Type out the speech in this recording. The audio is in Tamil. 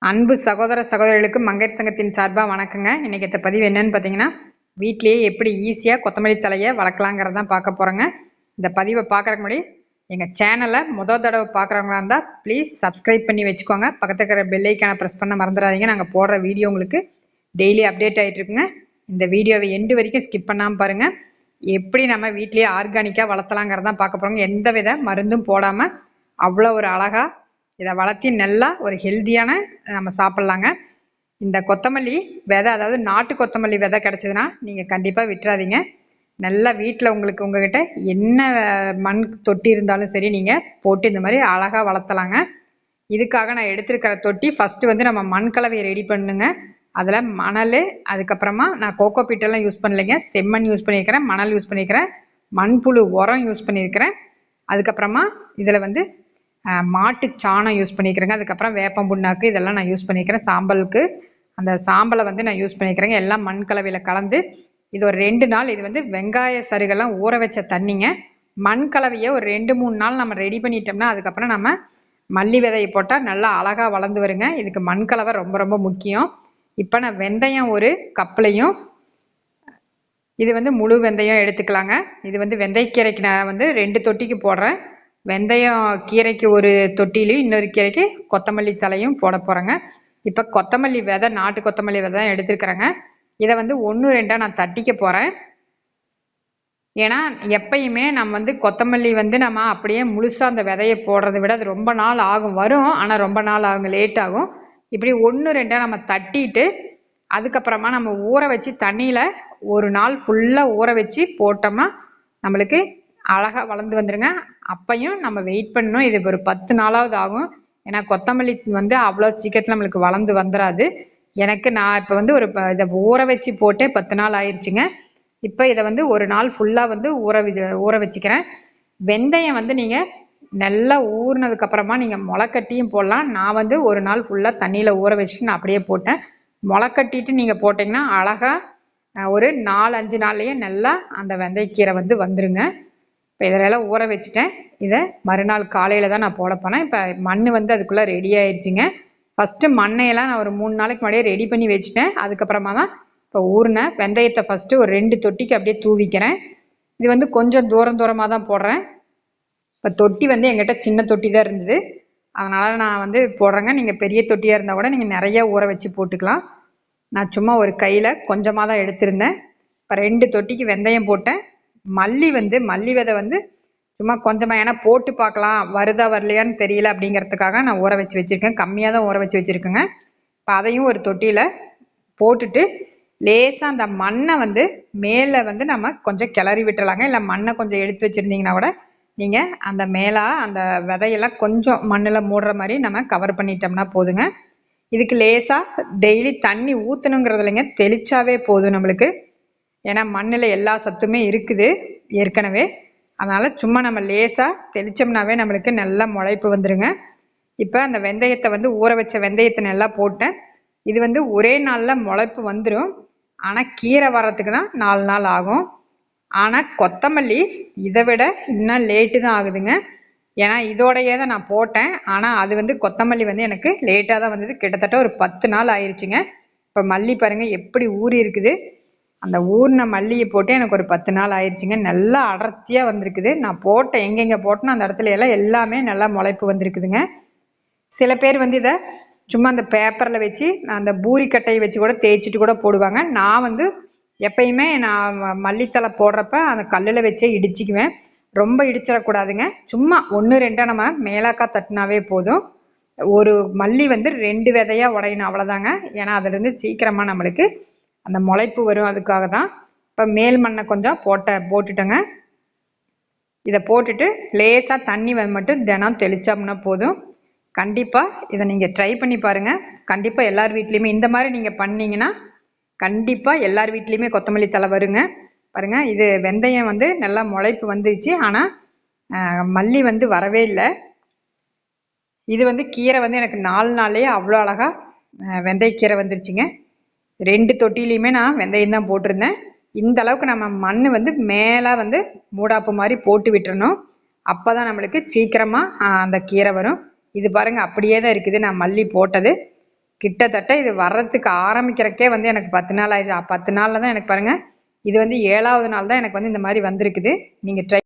அன்பு சகோதர சகோதரிகளுக்கு மங்கையர் சங்கத்தின் சார்பாக வணக்கங்க. இன்றைக்கி இந்த பதிவு என்னன்னு பார்த்தீங்கன்னா, வீட்டிலேயே எப்படி ஈஸியாக கொத்தமல்லி தலையை வளர்க்கலாங்கிறதான் பார்க்க போகிறோங்க. இந்த பதிவை பார்க்குறக்கு முன்னாடி எங்கள் சேனலை தடவை பார்க்குறவங்களா இருந்தால் ப்ளீஸ் சப்ஸ்கிரைப் பண்ணி வச்சுக்கோங்க. பக்கத்தில் இருக்கிற பெல்லைக்கான ப்ரெஸ் பண்ண மறந்துடாதீங்க. நாங்கள் போடுற வீடியோ உங்களுக்கு டெய்லி அப்டேட் ஆகிட்டுருக்குங்க. இந்த வீடியோவை எண்டு வரைக்கும் ஸ்கிப் பண்ணாமல் பாருங்கள். எப்படி நம்ம வீட்டிலேயே ஆர்கானிக்காக வளர்த்தலாங்கிறதான் பார்க்க போகிறோங்க. எந்த வித மருந்தும் போடாமல் அவ்வளோ ஒரு அழகாக இதை வளர்த்தி நல்லா ஒரு ஹெல்த்தியான நம்ம சாப்பிட்லாங்க. இந்த கொத்தமல்லி விதை, அதாவது நாட்டு கொத்தமல்லி விதை கிடச்சிதுன்னா நீங்கள் கண்டிப்பாக விட்டுறாதீங்க. நல்லா வீட்டில் உங்ககிட்ட என்ன மண் தொட்டி இருந்தாலும் சரி, நீங்கள் போட்டு இந்த மாதிரி அழகாக வளர்த்தலாங்க. இதுக்காக நான் எடுத்துருக்கிற தொட்டி ஃபஸ்ட்டு வந்து நம்ம மண் கலவையை ரெடி பண்ணுங்க. அதில் மணல், அதுக்கப்புறமா நான் கோகோ பீட்டெல்லாம் யூஸ் பண்ணலைங்க, செம்மண் யூஸ் பண்ணியிருக்கிறேன், மணல் யூஸ் பண்ணியிருக்கிறேன், மண்புழு உரம் யூஸ் பண்ணியிருக்கிறேன். அதுக்கப்புறமா இதில் வந்து மாட்டு சாணம் யூஸ் பண்ணிக்கிறேங்க. அதுக்கப்புறம் வேப்பம் புண்ணாக்கு இதெல்லாம் நான் யூஸ் பண்ணிக்கிறேன். சாம்பலுக்கு அந்த சாம்பலை வந்து நான் யூஸ் பண்ணிக்கிறேங்க. எல்லாம் மண் கலவையில் கலந்து இது ஒரு 2 நாள், இது வந்து வெங்காய சருகெல்லாம் ஊற வச்ச தண்ணிங்க. மண் கலவையை ஒரு 2-3 நாள் நம்ம ரெடி பண்ணிட்டோம்னா அதுக்கப்புறம் நம்ம மல்லி விதையை போட்டால் நல்லா அழகாக வளர்ந்து வருங்க. இதுக்கு மண் கலவை ரொம்ப ரொம்ப முக்கியம். இப்போ நான் வெந்தயம் ஒரு கப்லையும், இது வந்து முழு வெந்தயம் எடுத்துக்கலாங்க. இது வந்து வெந்தயக்கீரைக்கு நான் வந்து 2 தொட்டிக்கு போடுறேன். வெந்தயம் கீரைக்கு ஒரு தொட்டிலையும், இன்னொரு கீரைக்கு கொத்தமல்லி தலையும் போட போகிறேங்க. இப்போ கொத்தமல்லி விதை, நாட்டு கொத்தமல்லி விதை தான் எடுத்துருக்குறேங்க. இதை வந்து 1-2 நான் தட்டிக்க போகிறேன். ஏன்னா எப்பயுமே நம்ம வந்து கொத்தமல்லி வந்து நம்ம அப்படியே முழுசாக அந்த விதையை போடுறதை விட அது ரொம்ப நாள் ஆகும், வரும், ஆனால் ரொம்ப நாள் ஆகும், லேட் ஆகும். இப்படி 1-2 நம்ம தட்டிட்டு அதுக்கப்புறமா நம்ம ஊற வச்சு தண்ணியில் ஒரு நாள் ஃபுல்லாக ஊற வச்சு போட்டோம்னா நம்மளுக்கு அழகாக வளர்ந்து வந்துடுங்க. அப்பையும் நம்ம வெயிட் பண்ணணும். இது ஒரு 10 நாளாவது ஆகும். ஏன்னா கொத்தமல்லி வந்து அவ்வளோ சீக்கிரத்தில் நம்மளுக்கு வளர்ந்து வந்துடாது. நான் இப்போ வந்து இதை ஊற வச்சு போட்டே 10 நாள் ஆயிடுச்சுங்க. இப்போ இதை வந்து ஒரு நாள் ஃபுல்லாக வந்து ஊற வச்சுக்கிறேன். வெந்தயம் வந்து நீங்கள் நல்லா ஊறினதுக்கப்புறமா நீங்கள் முளைக்கட்டியும் போடலாம். நான் வந்து ஒரு நாள் ஃபுல்லாக தண்ணியில் ஊற வச்சுட்டு நான் அப்படியே போட்டேன். முளைக்கட்டிட்டு நீங்கள் போட்டிங்கன்னா அழகாக ஒரு 4-5 நாள்லேயே நல்லா அந்த வெந்தயக்கீரை வந்து வந்துருங்க. இப்போ இதெல்லாம் ஊற வச்சுட்டேன். இதை மறுநாள் காலையில் தான் நான் போட போனேன். இப்போ மண் வந்து அதுக்குள்ளே ரெடி ஆயிடுச்சுங்க. ஃபஸ்ட்டு மண்ணையெல்லாம் நான் ஒரு 3 நாளைக்கு முன்னாடியே ரெடி பண்ணி வச்சுட்டேன். அதுக்கப்புறமா தான் இப்போ ஊறின வெந்தயத்தை ஃபஸ்ட்டு ஒரு 2 தொட்டிக்கு அப்படியே தூவிக்கிறேன். இது வந்து கொஞ்சம் தூரமாக தான் போடுறேன். இப்போ தொட்டி வந்து எங்கிட்ட சின்ன தொட்டி தான் இருந்தது, அதனால் நான் வந்து போடுறேங்க. நீங்கள் பெரிய தொட்டியாக இருந்தால் கூட நீங்கள் நிறையா ஊற வச்சு போட்டுக்கலாம். நான் சும்மா ஒரு கையில் கொஞ்சமாக தான் எடுத்திருந்தேன். இப்போ 2 தொட்டிக்கு வெந்தயம் போட்டேன். மல்லி விதை வந்து சும்மா கொஞ்சமாக, ஏன்னா போட்டு பார்க்கலாம் வருதா வரலையான்னு தெரியல அப்படிங்கிறதுக்காக நான் ஊற வச்சு வச்சுருக்கேன். கம்மியாக தான் ஊற வச்சு வச்சுருக்கேங்க. இப்போ அதையும் ஒரு தொட்டியில் போட்டுட்டு லேசாக அந்த மண்ணை வந்து மேலே வந்து நம்ம கொஞ்சம் கிளறி விட்டுலாங்க. இல்லை மண்ணை கொஞ்சம் எடுத்து வச்சுருந்தீங்கன்னா கூட நீங்கள் அந்த மேலே அந்த விதையெல்லாம் கொஞ்சம் மண்ணில் மூடுற மாதிரி நம்ம கவர் பண்ணிட்டோம்னா போதுங்க. இதுக்கு லேசாக டெய்லி தண்ணி ஊற்றணுங்கிறது இல்லைங்க, தெளிச்சாவே போதும் நம்மளுக்கு. ஏன்னா மண்ணில் எல்லா சத்துமே இருக்குது ஏற்கனவே, அதனால் சும்மா நம்ம லேசாக தெளித்தோம்னாவே நம்மளுக்கு நல்லா முளைப்பு வந்துடுங்க. இப்போ அந்த வெந்தயத்தை வந்து ஊற வச்ச வெந்தயத்தை நல்லா போட்டேன். இது வந்து ஒரே நாளில் முளைப்பு வந்துடும், ஆனால் கீரை வர்றதுக்கு தான் 4 நாள் ஆகும். ஆனால் கொத்தமல்லி இதை விட இன்னும் லேட்டு தான் ஆகுதுங்க. ஏன்னா இதோடையே தான் நான் போட்டேன், ஆனால் அது வந்து கொத்தமல்லி வந்து எனக்கு லேட்டாக தான் வந்தது. கிட்டத்தட்ட ஒரு 10 நாள் ஆயிடுச்சுங்க. இப்போ மல்லி பாருங்கள் எப்படி ஊறி இருக்குது. அந்த ஊறின மல்லியை போட்டு எனக்கு ஒரு 10 நாள் ஆயிடுச்சுங்க. நல்லா அடர்த்தியாக வந்திருக்குது. நான் போட்டேன் எங்கெங்கே போட்டேன்னா அந்த இடத்துல எல்லாம் எல்லாமே நல்லா முளைப்பு வந்திருக்குதுங்க. சில பேர் வந்து இதை சும்மா அந்த பேப்பரில் வச்சு அந்த பூரிக்கட்டையை வச்சு கூட தேய்ச்சிட்டு கூட போடுவாங்க. நான் வந்து எப்பயுமே நான் மல்லித்தலை போடுறப்ப அந்த கல்லில் வச்சே இடிச்சிக்குவேன். ரொம்ப இடிச்சிடக்கூடாதுங்க. சும்மா 1-2 நம்ம மேலாக்கா தட்டினாவே போதும். ஒரு மல்லி வந்து 2 விதையாக உடையணும், அவ்வளோதாங்க. ஏன்னா அதுலேருந்து சீக்கிரமாக நம்மளுக்கு அந்த முளைப்பு வரும், அதுக்காக தான். இப்போ மேல் மண்ணை கொஞ்சம் போட்டுட்டேங்க. இதை போட்டுட்டு லேசாக தண்ணி மட்டும் தினம் தெளித்தோம்னா போதும். கண்டிப்பாக இதை நீங்கள் ட்ரை பண்ணி பாருங்கள். கண்டிப்பாக எல்லார் வீட்லேயுமே இந்த மாதிரி நீங்கள் பண்ணிங்கன்னா கண்டிப்பாக எல்லார் வீட்லேயுமே கொத்தமல்லி தழை வருங்க. பாருங்கள், இது வெந்தயம் வந்து நல்லா முளைப்பு வந்துருச்சு, ஆனால் மல்லி வந்து வரவே இல்லை. இது வந்து கீரை வந்து எனக்கு 4 நாள்லேயே அவ்வளோ அழகாக வெந்தயக்கீரை வந்துருச்சுங்க. 2 தொட்டிலையுமே நான் வெந்தயம் தான் போட்டிருந்தேன். இந்த அளவுக்கு நம்ம மண் வந்து மேலே வந்து மூடாப்பு மாதிரி போட்டு விட்டுறணும். அப்போ தான் நம்மளுக்கு சீக்கிரமாக அந்த கீரை வரும். இது பாருங்கள் அப்படியே தான் இருக்குது நான் மல்லி போட்டது. கிட்டத்தட்ட இது வர்றதுக்கு ஆரம்பிக்கிறக்கே வந்து எனக்கு 10 நாள் ஆயிடுச்சு. 10 நாளில் தான் எனக்கு பாருங்கள், இது வந்து 7வது நாள் தான் எனக்கு வந்து இந்த மாதிரி வந்திருக்குது. நீங்கள் ட்ரை